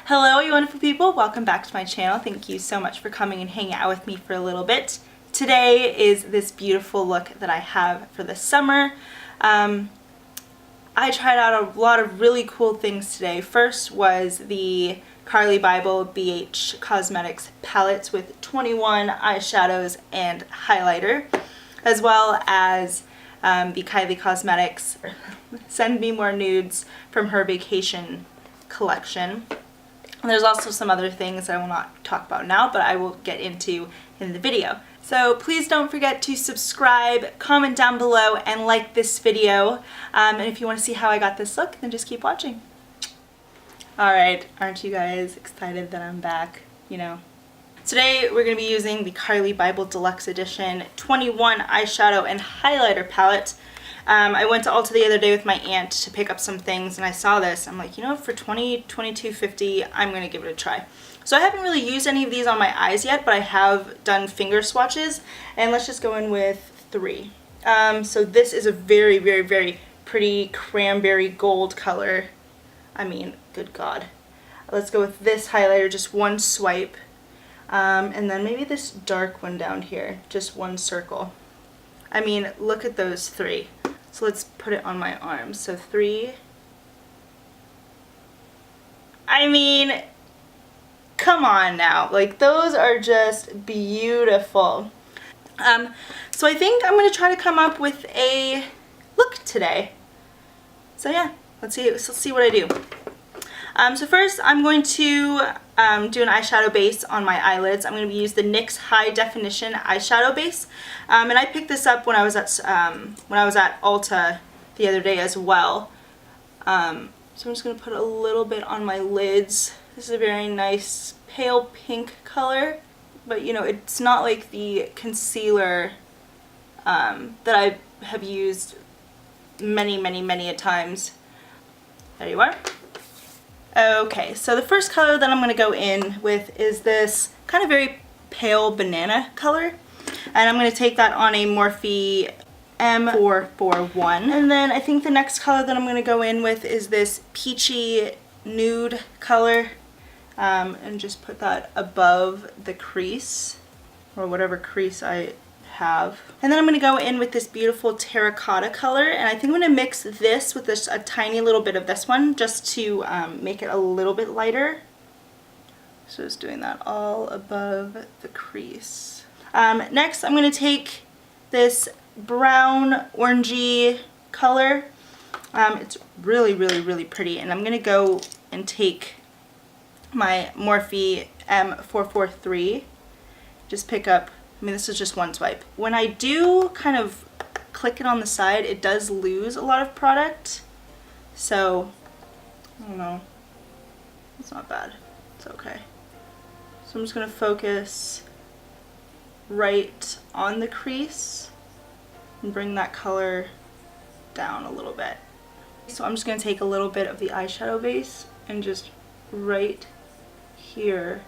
Hello you wonderful people, welcome back to my channel. Thank you so much for coming and hanging out with me for a little bit. Today is this beautiful look that I have for the summer. I tried out a lot of really cool things today. First was the CARLI BYBEL BH Cosmetics palettes with 21 eyeshadows and highlighter, as well as the Kylie Cosmetics Send Me More Nudes from her vacation collection. And there's also some other things that I will not talk about now, but I will get into in the video. So please don't forget to subscribe, comment down below, and like this video. And if you want to see how I got this look, then just keep watching. Alright, aren't you guys excited that I'm back? You know. Today we're going to be using the CARLI BYBEL Deluxe Edition 21 eyeshadow and highlighter palette. I went to Ulta the other day with my aunt to pick up some things and I saw this. I'm like, you know, for $22.50, I'm going to give it a try. So I haven't really used any of these on my eyes yet, but I have done finger swatches. And let's just go in with 3. So this is a very, very, very pretty cranberry gold color. I mean, good God. Let's go with this highlighter, just one swipe. And then maybe this dark one down here, just one circle. I mean, look at those 3. So let's put it on my arm. So 3. I mean, come on now. Like, those are just beautiful. So I think I'm going to try to come up with a look today. So yeah, let's see what I do. So first I'm going to do an eyeshadow base on my eyelids. I'm going to use the NYX High Definition Eyeshadow Base. And I picked this up when I was at Ulta the other day as well. So I'm just going to put a little bit on my lids. This is a very nice pale pink color, but you know, it's not like the concealer that I have used many a times. There you are. Okay, so the first color that I'm going to go in with is this kind of very pale banana color. And I'm going to take that on a Morphe M441. And then I think the next color that I'm going to go in with is this peachy nude color. And just put that above the crease, or whatever crease I have. And then I'm going to go in with this beautiful terracotta color, and I think I'm going to mix this with a tiny little bit of this one just to make it a little bit lighter. So just doing that all above the crease. Next I'm going to take this brown orangey color. It's really pretty, and I'm going to go and take my Morphe M443, just pick up, I mean, this is just one swipe. When I do kind of click it on the side, it does lose a lot of product. So, I don't know. It's not bad. It's okay. So I'm just going to focus right on the crease and bring that color down a little bit. So I'm just going to take a little bit of the eyeshadow base and just right here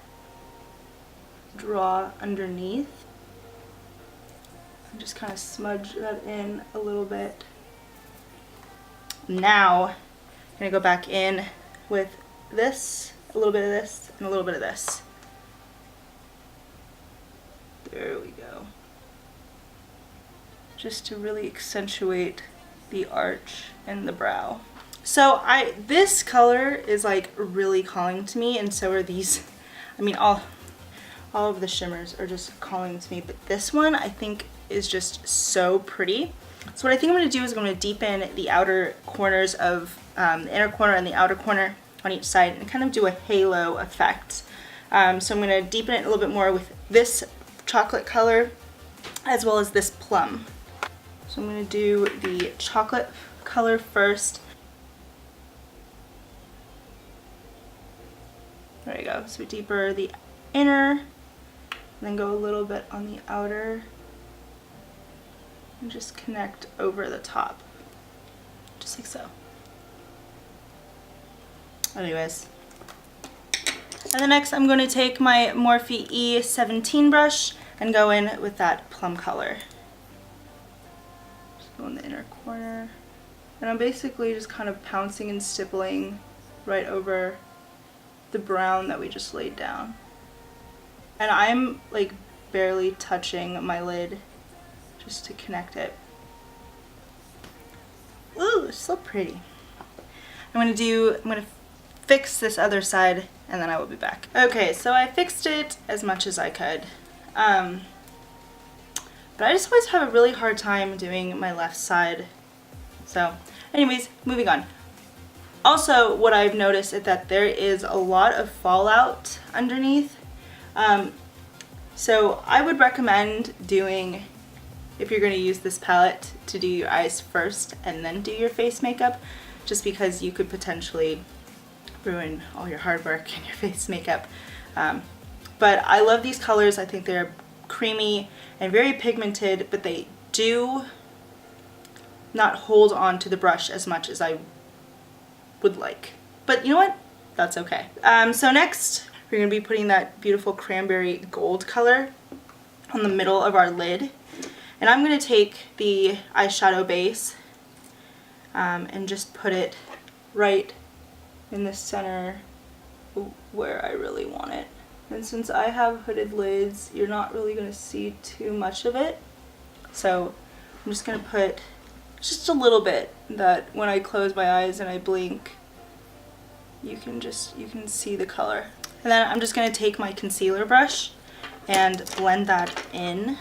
draw underneath. Just kind of smudge that in a little bit. Now I'm going to go back in with this, a little bit of this, and a little bit of this. There we go. Just to really accentuate the arch and the brow. So this color is like really calling to me, and so are these. I mean, all of the shimmers are just calling to me, but this one I think is just so pretty. So what I think I'm going to do is I'm going to deepen the outer corners of the inner corner and the outer corner on each side and kind of do a halo effect. So I'm going to deepen it a little bit more with this chocolate color as well as this plum. So I'm going to do the chocolate color first. There you go. So deeper the inner, and then go a little bit on the outer. And just connect over the top, just like so. Anyways, and then next I'm going to take my Morphe E17 brush and go in with that plum color. Just go in the inner corner, and I'm basically just kind of pouncing and stippling right over the brown that we just laid down. And I'm like barely touching my lid just to connect it. Ooh, it's so pretty. I'm gonna fix this other side and then I will be back. Okay, so I fixed it as much as I could. But I just always have a really hard time doing my left side. So anyways, moving on. Also, what I've noticed is that there is a lot of fallout underneath. So I would recommend doing, if you're going to use this palette, to do your eyes first and then do your face makeup, just because you could potentially ruin all your hard work and your face makeup. But I love these colors. I think they're creamy and very pigmented, but they do not hold on to the brush as much as I would like. But you know what? That's okay. So next, we're going to be putting that beautiful cranberry gold color on the middle of our lid. And I'm going to take the eyeshadow base and just put it right in the center where I really want it. And since I have hooded lids, you're not really going to see too much of it. So I'm just going to put just a little bit, that when I close my eyes and I blink, you can see the color. And then I'm just going to take my concealer brush and blend that in.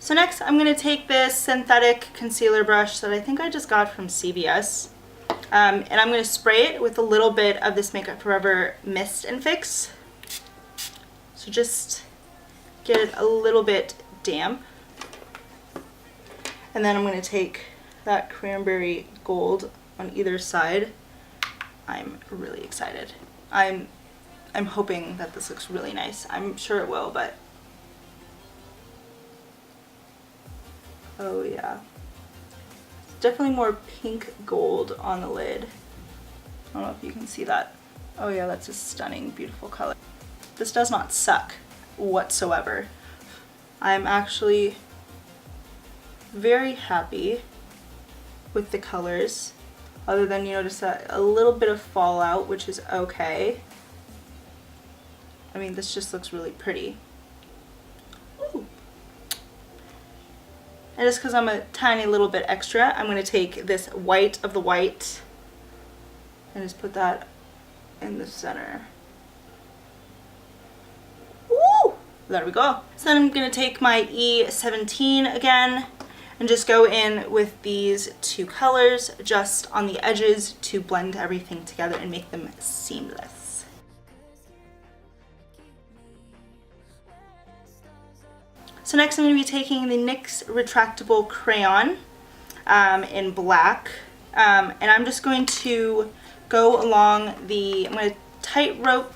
So next I'm going to take this synthetic concealer brush that I think I just got from CVS, and I'm going to spray it with a little bit of this Makeup Forever Mist and Fix. So just get it a little bit damp. And then I'm going to take that cranberry gold on either side. I'm really excited. I'm hoping that this looks really nice. I'm sure it will, but oh yeah. Definitely more pink gold on the lid. I don't know if you can see that. Oh yeah, that's a stunning, beautiful color. This does not suck whatsoever. I'm actually very happy with the colors, other than you notice that a little bit of fallout, which is okay. I mean, this just looks really pretty. Ooh. And just because I'm a tiny little bit extra, I'm going to take this white of the white and just put that in the center. Woo! There we go. So then I'm going to take my E17 again and just go in with these two colors just on the edges to blend everything together and make them seamless. So next I'm going to be taking the NYX Retractable Crayon in black, and I'm just going to go along the, I'm going to tightrope,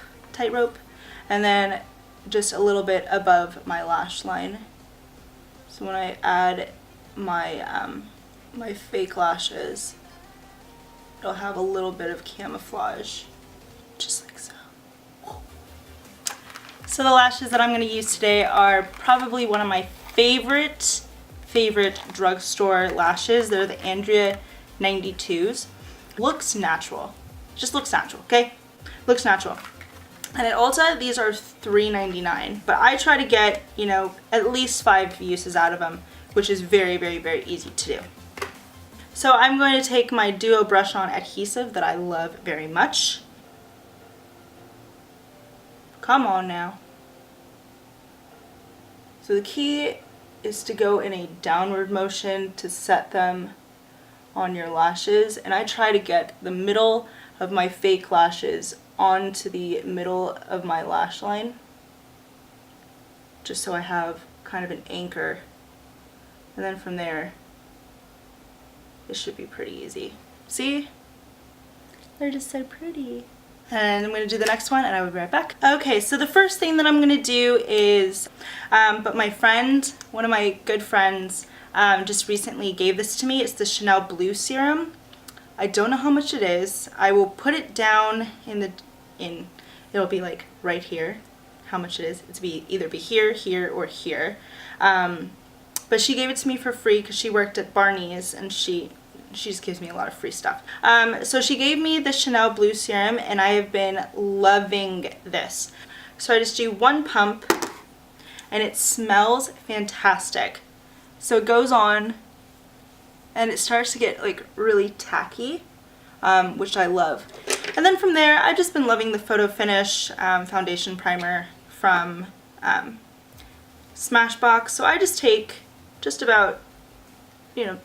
and then just a little bit above my lash line. So when I add my my fake lashes, it'll have a little bit of camouflage, just like so. So the lashes that I'm going to use today are probably one of my favorite drugstore lashes. They're the ANDREA 92s. Looks natural. Just looks natural, okay? Looks natural. And at Ulta, these are $3.99. But I try to get, you know, at least 5 uses out of them, which is very, very, very easy to do. So I'm going to take my Duo Brush On adhesive that I love very much. Come on now. So the key is to go in a downward motion to set them on your lashes, and I try to get the middle of my fake lashes onto the middle of my lash line, just so I have kind of an anchor, and then from there it should be pretty easy. See? They're just so pretty. And I'm going to do the next one and I will be right back. Okay, so the first thing that I'm going to do is, but my friend, one of my good friends, just recently gave this to me. It's the Chanel Blue Serum. I don't know how much it is. I will put it down it'll be like right here, how much it is. It's either be here, here, or here. but she gave it to me for free because she worked at Barney's, and she just gives me a lot of free stuff. So she gave me the Chanel Blue Serum, and I have been loving this. So I just do one pump, and it smells fantastic. So it goes on, and it starts to get like really tacky, which I love. And then from there, I've just been loving the Photo Finish foundation primer from Smashbox. So I just take just about, you know,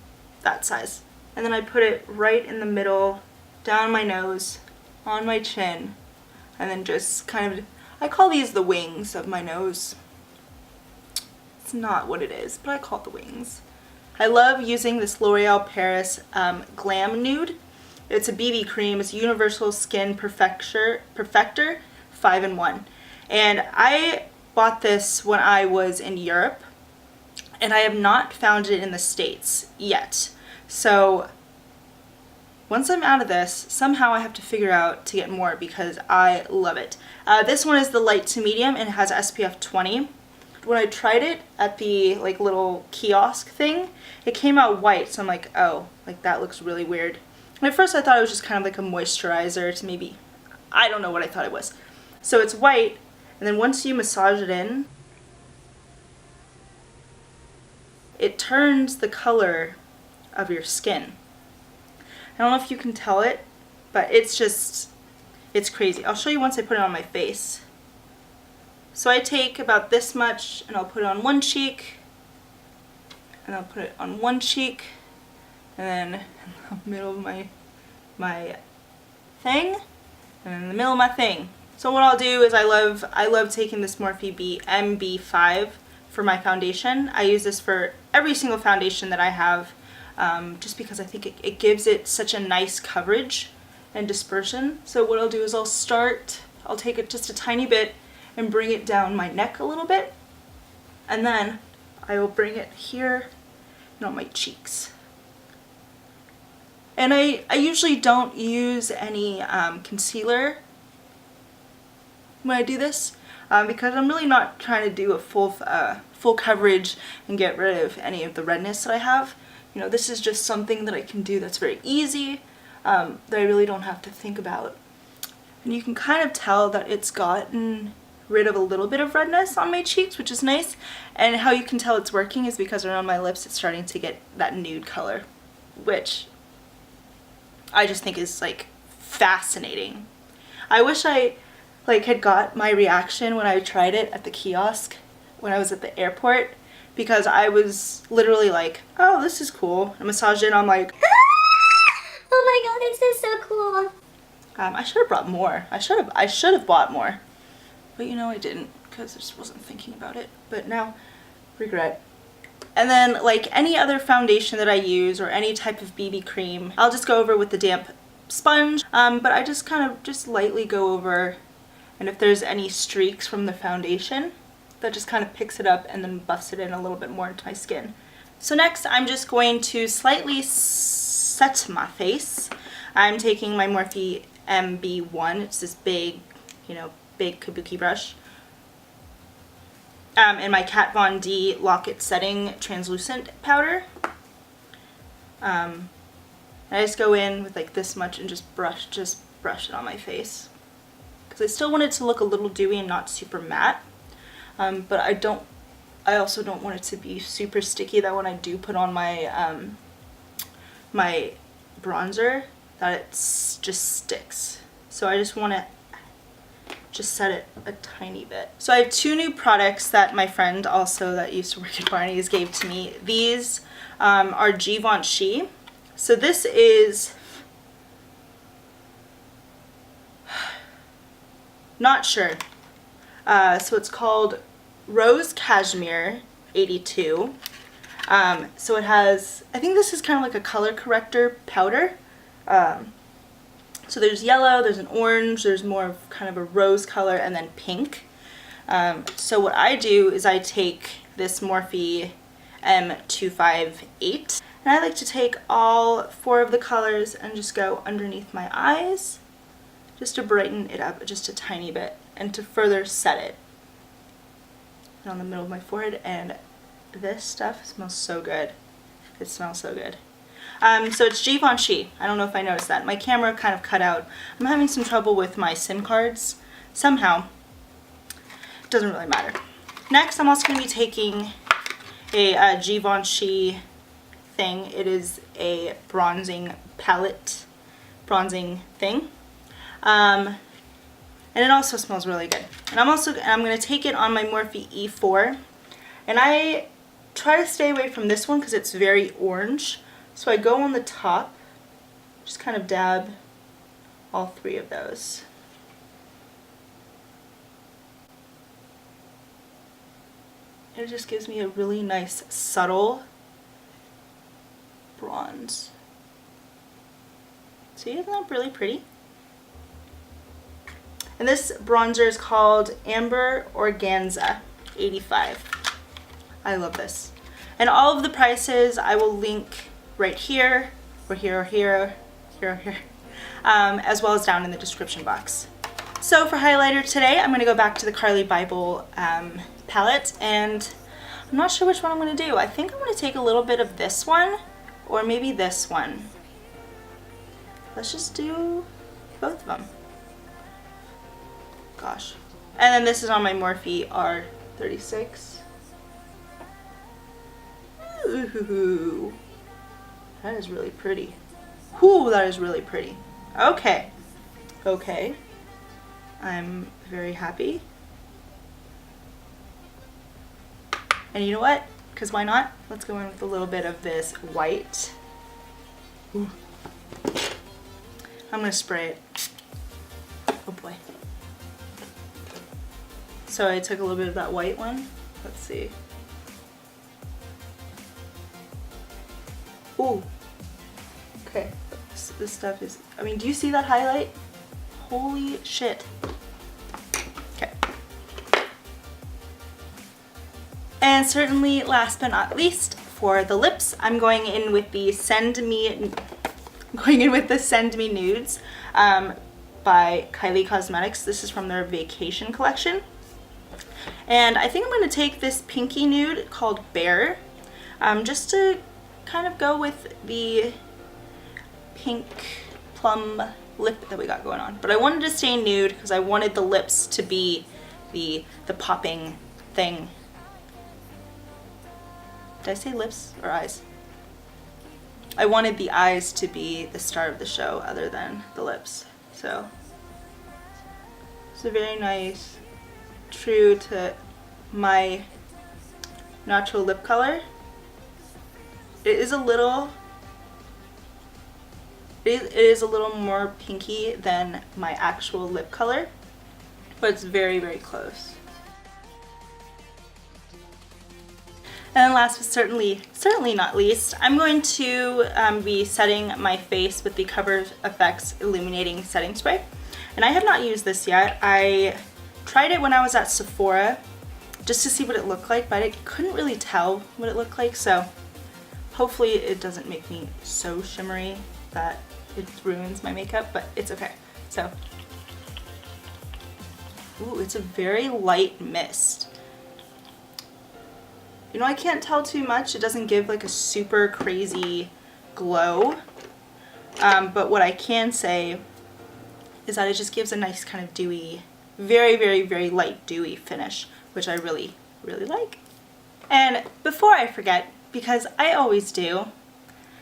that size. And then I put it right in the middle, down my nose, on my chin, and then just kind of, I call these the wings of my nose. It's not what it is, but I call it the wings. I love using this L'Oreal Paris Glam Nude. It's a BB cream. It's Universal Skin Perfector 5-in-1. And I bought this when I was in Europe, and I have not found it in the States yet. So once I'm out of this, somehow I have to figure out to get more because I love it. This one is the light to medium, and it has SPF 20. When I tried it at the like little kiosk thing, it came out white, so I'm like, oh, like that looks really weird. And at first I thought it was just kind of like a moisturizer to maybe, I don't know what I thought it was. So it's white, and then once you massage it in, it turns the color of your skin. I don't know if you can tell it, but it's just, it's crazy. I'll show you once I put it on my face. So I take about this much, and I'll put it on one cheek, and I'll put it on one cheek, and then in the middle of my thing, and in the middle of my thing. So what I'll do is I love taking this Morphe MB5 for my foundation. I use this for every single foundation that I have, just because I think it gives it such a nice coverage and dispersion. So what I'll do is I'll take it just a tiny bit and bring it down my neck a little bit, and then I will bring it here and on my cheeks. And I usually don't use any concealer when I do this, because I'm really not trying to do a full coverage and get rid of any of the redness that I have. You know, this is just something that I can do that's very easy, that I really don't have to think about. And you can kind of tell that it's gotten rid of a little bit of redness on my cheeks, which is nice. And how you can tell it's working is because around my lips it's starting to get that nude color, which I just think is like fascinating. I wish I had got my reaction when I tried it at the kiosk when I was at the airport, because I was literally like, oh, this is cool. I massaged it and I'm like, oh my god, this is so cool. I should have brought more. I should have bought more. But you know, I didn't, because I just wasn't thinking about it. But now, regret. And then, like any other foundation that I use or any type of BB cream, I'll just go over with the damp sponge. But I just kind of just lightly go over, and if there's any streaks from the foundation, that just kind of picks it up and then buffs it in a little bit more into my skin. So next, I'm just going to slightly set my face. I'm taking my Morphe MB1. It's this big, you know, big kabuki brush, and my Kat Von D Lock-It Setting Translucent Powder. I just go in with like this much and just brush it on my face, because I still want it to look a little dewy and not super matte, but I also don't want it to be super sticky, that when I do put on my my bronzer, that it just sticks. So I just want to just set it a tiny bit. So I have two new products that my friend also that used to work at Barney's gave to me. These are Givenchy. So this is, not sure. So it's called Rose Cashmere 82. So it has, I think this is kind of like a color corrector powder. So there's yellow, there's an orange, there's more of kind of a rose color, and then pink. So what I do is I take this Morphe M258, and I like to take all 4 of the colors and just go underneath my eyes, just to brighten it up just a tiny bit, and to further set it. And on the middle of my forehead and this stuff smells so good. It smells so good. So it's Givenchy. I don't know if I noticed that. My camera kind of cut out. I'm having some trouble with my SIM cards somehow. It doesn't really matter. Next, I'm also going to be taking a Givenchy thing. It is a bronzing palette, bronzing thing. And it also smells really good. And I'm going to take it on my Morphe E4. And I try to stay away from this one because it's very orange. So I go on the top, just kind of dab all three of those. It just gives me a really nice, subtle bronze. See, isn't that really pretty? And this bronzer is called Amber Organza 85. I love this. And all of the prices I will link right here, or here, or here, here, or here, as well as down in the description box. So for highlighter today, I'm going to go back to the CARLI BYBEL palette, and I'm not sure which one I'm going to do. I think I'm going to take a little bit of this one, or maybe this one. Let's just do both of them. Gosh. And then this is on my Morphe R36. Ooh, that is really pretty. Ooh, that is really pretty. Okay. Okay. I'm very happy. And you know what? Because why not? Let's go in with a little bit of this white. Ooh. I'm going to spray it. Oh boy. So I took a little bit of that white one. Let's see. Ooh. Okay. This stuff is, I mean, do you see that highlight? Holy shit. Okay. And certainly last but not least, for the lips, I'm going in with the Send Me Nudes by Kylie Cosmetics. This is from their Vacation collection. And I think I'm going to take this pinky nude called Bear, just to kind of go with the pink plum lip that we got going on. But I wanted to stay nude because I wanted the lips to be the popping thing. Did I say lips or eyes? I wanted the eyes to be the star of the show other than the lips. So it's a very nice, true to my natural lip color. It is a little more pinky than my actual lip color, but it's very, very close. And then last but certainly not least, I'm going to be setting my face with the Cover FX Illuminating Setting Spray. And I have not used this yet. I tried it when I was at Sephora just to see what it looked like, but I couldn't really tell what it looked like, so hopefully it doesn't make me so shimmery that it ruins my makeup, but it's okay. So, ooh, it's a very light mist. You know, I can't tell too much. It doesn't give like a super crazy glow, but what I can say is that it just gives a nice kind of dewy, very, very, very light dewy finish, which I really, really like. And before I forget, because I always do,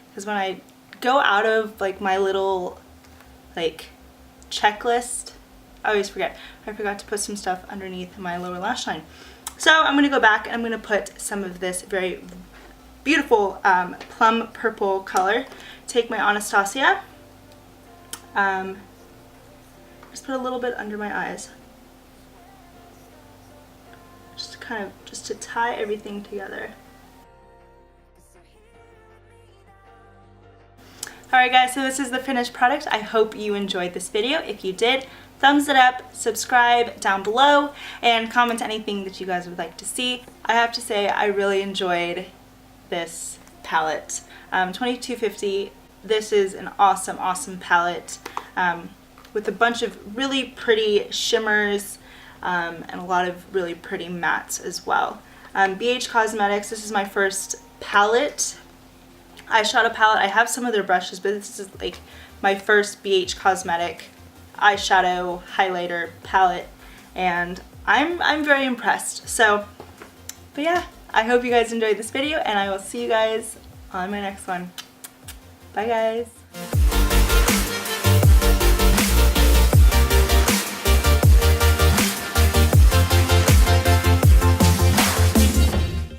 because when I go out of like my little like checklist, I always forget. I forgot to put some stuff underneath my lower lash line. So I'm going to go back and I'm going to put some of this very beautiful plum purple color. Take my Anastasia, just put a little bit under my eyes. Just to tie everything together. Alright guys, so this is the finished product. I hope you enjoyed this video. If you did, thumbs it up, subscribe down below, and comment anything that you guys would like to see. I have to say, I really enjoyed this palette. 2250, this is an awesome, awesome palette with a bunch of really pretty shimmers and a lot of really pretty mattes as well. BH Cosmetics. This is my first palette, eyeshadow palette. I have some of their brushes, but this is like my first BH Cosmetic eyeshadow highlighter palette, and I'm very impressed. So, but yeah, I hope you guys enjoyed this video, and I will see you guys on my next one. Bye guys.